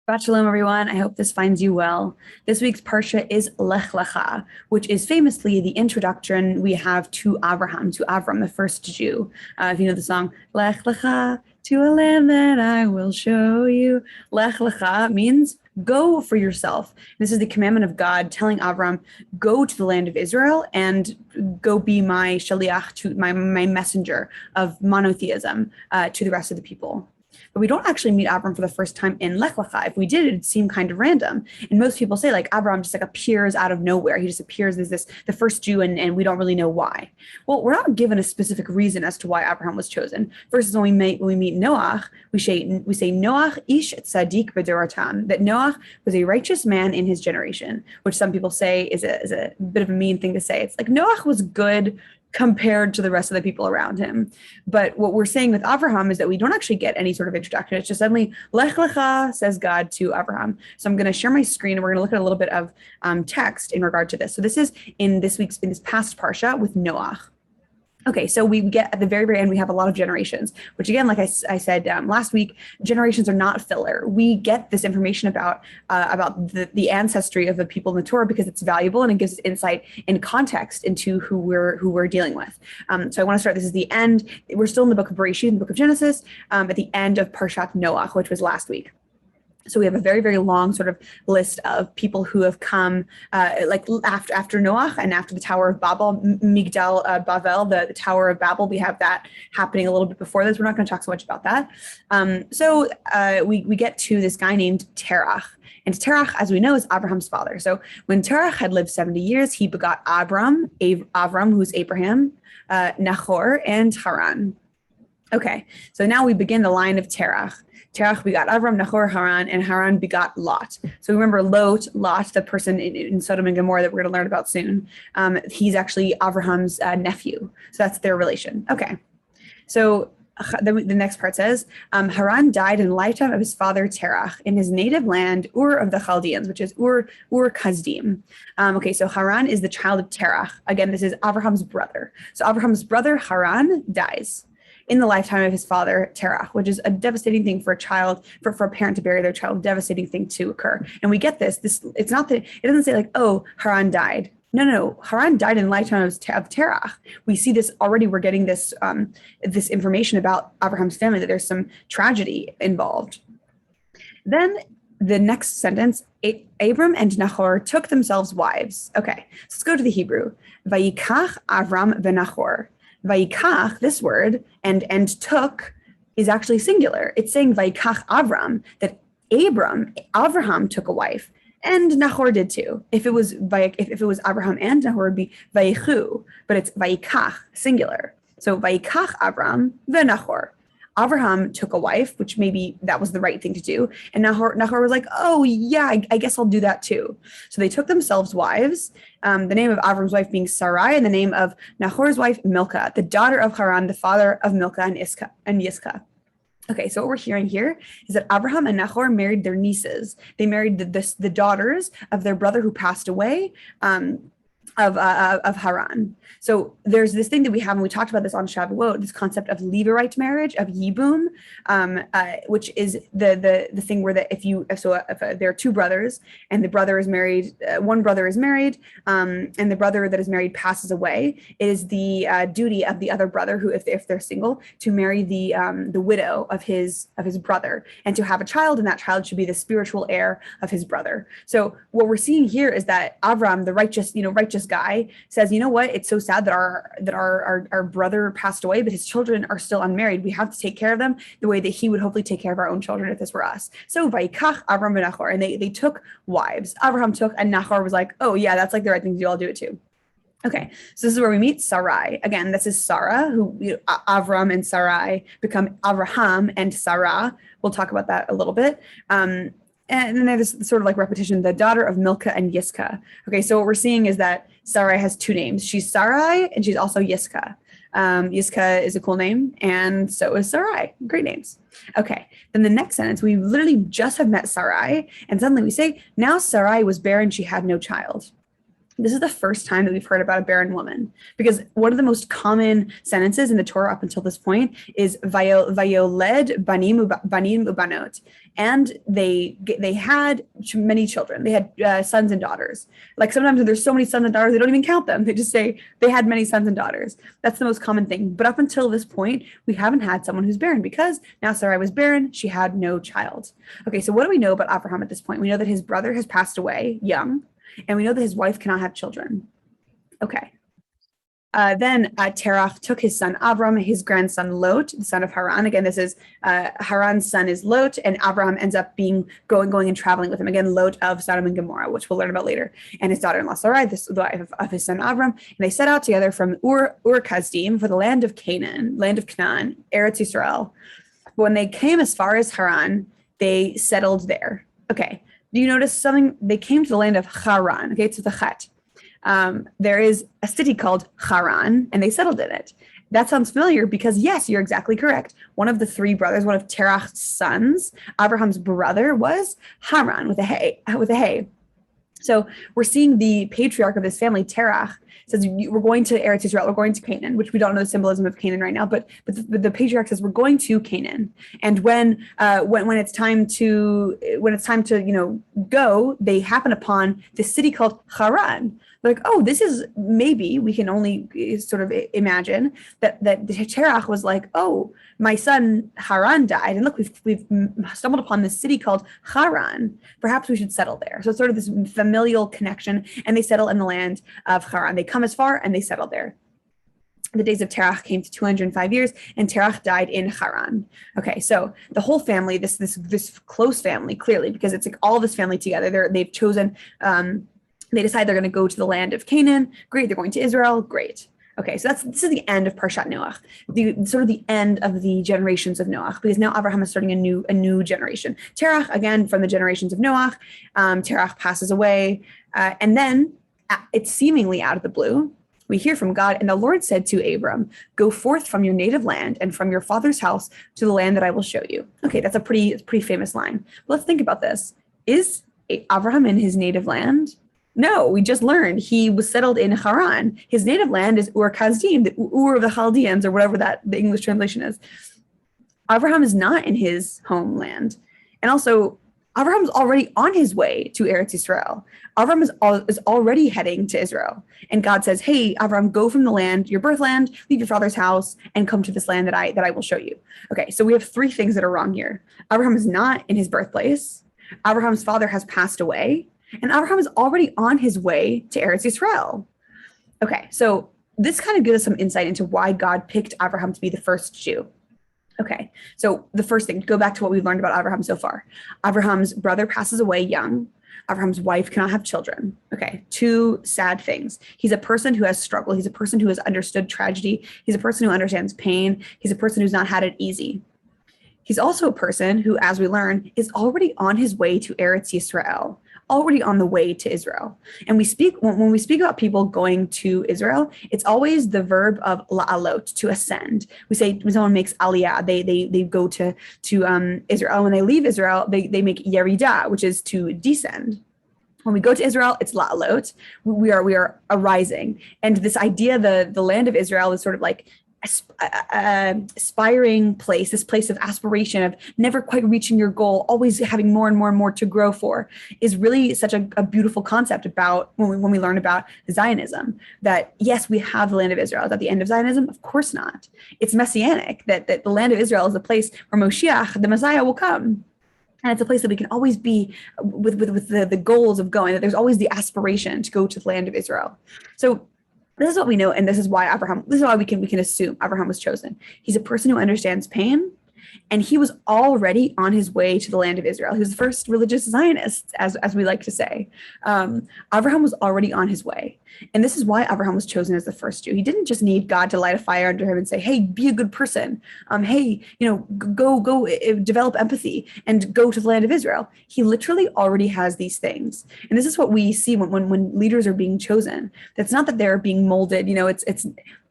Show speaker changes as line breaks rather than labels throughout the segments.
Shabbat shalom, everyone. I hope this finds you well. This week's parsha is Lech Lecha, which is famously the introduction we have to Abraham, to Avram, the first Jew. If you know the song, Lech Lecha, to a land that I will show you. Lech Lecha means go for yourself. This is the commandment of God telling Avram, go to the land of Israel and go be my shaliach, to my messenger of monotheism to the rest of the people. But we don't actually meet Abram for the first time in Lech Lecha. If we did, it'd seem kind of random. And most people say like Abram just like appears out of nowhere. He just appears as the first Jew, and we don't really know why. Well, we're not given a specific reason as to why Abraham was chosen. Versus when we meet Noach, we say Noach ish tzadik b'doratan, that Noach was a righteous man in his generation, which some people say is a bit of a mean thing to say. It's like Noach was good compared to the rest of the people around him. But what we're saying with Abraham is that we don't actually get any sort of introduction. It's just suddenly, Lech Lecha, says God to Abraham. So I'm going to share my screen and we're going to look at a little bit of text in regard to this. So this is in this past Parsha with Noach. Okay, so we get at the very, very end, we have a lot of generations, which again, like I said last week, generations are not filler. We get this information about the ancestry of the people in the Torah because it's valuable and it gives us insight and context into who we're dealing with. So I want to start, this is the end. We're still in the book of Bereshit, in the book of Genesis, at the end of Parshat Noach, which was last week. So we have a very, very long sort of list of people who have come like after Noach and after the Tower of Babel, Migdal Bavel, the Tower of Babel. We have that happening a little bit before this. We're not going to talk so much about that. So we get to this guy named Terach. And Terach, as we know, is Abraham's father. So when Terach had lived 70 years, he begot Avram, who's Abraham, Nahor, and Haran. Okay, so now we begin the line of Terach. Terach begot Avram, Nahor, Haran, and Haran begot Lot. So remember Lot, the person in Sodom and Gomorrah that we're going to learn about soon. He's actually Abraham's nephew. So that's their relation. Okay. So the next part says, Haran died in the lifetime of his father Terach in his native land, Ur of the Chaldeans, which is Ur Kasdim. Okay, so Haran is the child of Terach. Again, this is Abraham's brother. So Abraham's brother Haran dies in the lifetime of his father Terach, which is a devastating thing for a child, for a parent to bury their child, devastating thing to occur. And we get this, it's not that, it doesn't say like, oh, Haran died. No, Haran died in the lifetime of Terach. We see this already, we're getting this this information about Abraham's family, that there's some tragedy involved. Then the next sentence, Abram and Nahor took themselves wives. Okay, so let's go to the Hebrew. Vayikach Avram v'Nahor. Vayikach, this word, and took is actually singular. It's saying Vayikach Avram, that Abraham took a wife, and Nahor did too. If it was Abraham and Nahor, it'd be Vayichu, but it's Vayikach, singular. So Vayikach Avram v'Nahor. Abraham took a wife, which maybe that was the right thing to do. And Nahor was like, oh yeah, I guess I'll do that too. So they took themselves wives, the name of Avram's wife being Sarai, and the name of Nahor's wife, Milcah, the daughter of Haran, the father of Milcah and Yiscah. Okay, so what we're hearing here is that Abraham and Nahor married their nieces. They married the daughters of their brother who passed away, of Haran. So there's this thing that we have, and we talked about this on Shavuot, this concept of Levirate marriage, of Yibum, which is the thing where that if there are two brothers and the brother is married, one brother is married, and the brother that is married passes away, it is the duty of the other brother, who if they're single, to marry the widow of his brother and to have a child, and that child should be the spiritual heir of his brother. So what we're seeing here is that Avram, the righteous guy, says, you know what, it's so sad that our brother passed away, but his children are still unmarried. We have to take care of them the way that he would hopefully take care of our own children if this were us. So Vayikach Avram and Nahor, and they took wives. Abraham took, and Nahor was like, oh yeah, that's like the right thing to do, I'll do it too. Okay, so this is where we meet Sarai. Again, this is Sarah, who Avram and Sarai become Abraham and Sarah. We'll talk about that a little bit. And then there's sort of like repetition, the daughter of Milcah and Yiscah. Okay, so what we're seeing is that Sarai has two names. She's Sarai and she's also Yiscah. Yiscah is a cool name, and so is Sarai. Great names. Okay, then the next sentence, we literally just have met Sarai, and suddenly we say, now Sarai was barren, she had no child. This is the first time that we've heard about a barren woman, because one of the most common sentences in the Torah up until this point is vayoled banim ubanot, and they had many children. They had sons and daughters. Like sometimes there's so many sons and daughters they don't even count them. They just say they had many sons and daughters. That's the most common thing. But up until this point, we haven't had someone who's barren, because now Sarai was barren. She had no child. Okay, so what do we know about Abraham at this point? We know that his brother has passed away young. And we know that his wife cannot have children. Okay. Then Terach took his son Avram, his grandson Lot, the son of Haran. Again, this is Haran's son is Lot, and Abraham ends up going and traveling with him. Again, Lot of Sodom and Gomorrah, which we'll learn about later, and his daughter-in-law Sarai, the wife of his son Avram. And they set out together from Ur Kasdim for the land of Canaan, land of Canaan, Eretz Yisrael. But when they came as far as Haran, they settled there. Okay. Do you notice something? They came to the land of Haran. Okay, it's with a chet. There is a city called Haran, and they settled in it. That sounds familiar because, yes, you're exactly correct. One of the three brothers, one of Terach's sons, Abraham's brother, was Haran with a hay. So we're seeing the patriarch of this family, Terach, says, we're going to Eretz Israel, we're going to Canaan, which we don't know the symbolism of Canaan right now, but the patriarch says we're going to Canaan. And when it's time to go, they happen upon this city called Haran. They're like, oh, this is, maybe we can only sort of imagine that Terach was like, oh, my son Haran died, and look, we've stumbled upon this city called Haran. Perhaps we should settle there. So it's sort of this familial connection, and they settle in the land of Haran. They come as far and they settle there. The days of Terach came to 205 years, and Terach died in Haran. Okay, so the whole family, this close family, clearly, because it's like all this family together. They've chosen. They decide they're going to go to the land of Canaan. Great, they're going to Israel. Great. Okay, so this is the end of Parshat Noach, the end of the generations of Noach, because now Abraham is starting a new generation. Terach, again, from the generations of Noach, Terach passes away, and then it's seemingly out of the blue. We hear from God, and the Lord said to Abram, go forth from your native land and from your father's house to the land that I will show you. Okay, that's a pretty famous line. But let's think about this. Is Abraham in his native land? No, we just learned he was settled in Haran. His native land is Ur Kasdim, the Ur of the Chaldeans, or whatever the English translation is. Abraham is not in his homeland. And also, Abraham's already on his way to Eretz Yisrael. Abraham is already heading to Israel. And God says, hey, Abraham, go from the land, your birthland, leave your father's house, and come to this land that I will show you. Okay, so we have three things that are wrong here. Abraham is not in his birthplace. Abraham's father has passed away. And Abraham is already on his way to Eretz Yisrael. Okay, so this kind of gives us some insight into why God picked Abraham to be the first Jew. Okay, so the first thing, go back to what we've learned about Abraham so far. Abraham's brother passes away young. Abraham's wife cannot have children. Okay, two sad things. He's a person who has struggled. He's a person who has understood tragedy. He's a person who understands pain. He's a person who's not had it easy. He's also a person who, as we learn, is already on his way to Eretz Yisrael, already on the way to Israel. And when we speak about people going to Israel, it's always the verb of la'alot, to ascend. We say when someone makes aliyah, they go to Israel. When they leave Israel, they make yerida, which is to descend. When we go to Israel, it's la'alot. We are arising. And this idea, the land of Israel is sort of like aspiring place, this place of aspiration, of never quite reaching your goal, always having more and more and more to grow for, is really such a beautiful concept about when we learn about Zionism, that yes, we have the land of Israel. Is that the end of Zionism? Of course not. It's messianic, that the land of Israel is the place where Moshiach, the Messiah, will come. And it's a place that we can always be with the goals of going, that there's always the aspiration to go to the land of Israel. So this is what we know, and this is why we can assume Abraham was chosen. He's a person who understands pain, and he was already on his way to the land of Israel. He was the first religious Zionist, as we like to say. Abraham was already on his way. And this is why Abraham was chosen as the first Jew. He didn't just need God to light a fire under him and say, hey, be a good person. Hey, go develop empathy and go to the land of Israel. He literally already has these things. And this is what we see when leaders are being chosen. That's not that they're being molded. It's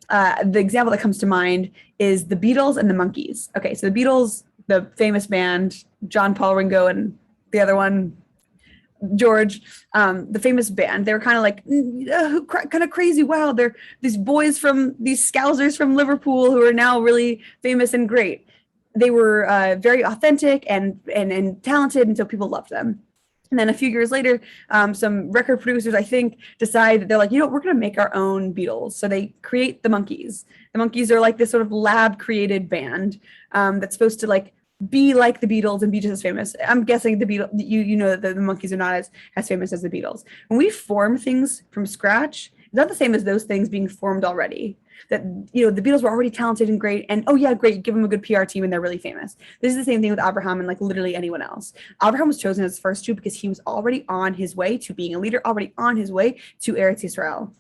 the example that comes to mind is the Beatles and the Monkees. Okay, so the Beatles, the famous band, John, Paul, Ringo, and the other one, George, the famous band. They were kind of like kind of crazy. Wow, they're these boys from these Scousers from Liverpool who are now really famous and great. They were very authentic and talented, and so people loved them. And then a few years later, some record producers, I think, decide that they're like, we're going to make our own Beatles. So they create the Monkees. The Monkees are like this sort of lab created band that's supposed to like be like the Beatles and be just as famous. I'm guessing the Beatles, you know that the Monkees are not as famous as the Beatles. When we form things from scratch, it's not the same as those things being formed already. That the Beatles were already talented and great, and oh yeah, great, give them a good PR team and they're really famous. This is the same thing with Abraham and like literally anyone else. Abraham was chosen as first Jew because he was already on his way to being a leader, already on his way to Eretz Yisrael.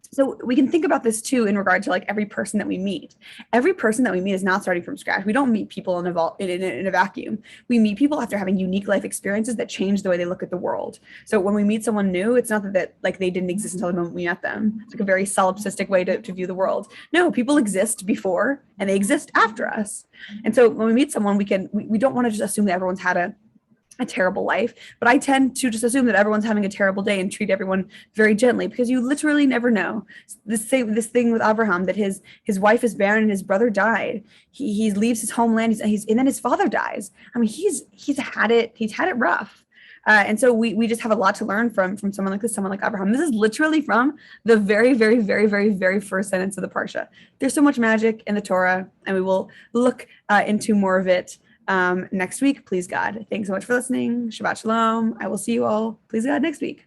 So we can think about this too in regard to like every person that we meet. Every person that we meet is not starting from scratch. We don't meet people in a vacuum. We meet people after having unique life experiences that change the way they look at the world. So when we meet someone new, it's not that like they didn't exist until the moment we met them. It's like a very solipsistic way to view the world. No, people exist before and they exist after us. And so when we meet someone, we don't want to just assume that everyone's had a terrible life, but I tend to just assume that everyone's having a terrible day and treat everyone very gently because you literally never know. This thing with Abraham, that his wife is barren and his brother died. He leaves his homeland, and then his father dies. I mean, he's had it rough. And so we just have a lot to learn from someone like this, someone like Abraham. This is literally from the very, very, very, very, very first sentence of the Parsha. There's so much magic in the Torah, and we will look into more of it next week, please God. Thanks so much for listening. Shabbat Shalom. I will see you all, please God, next week.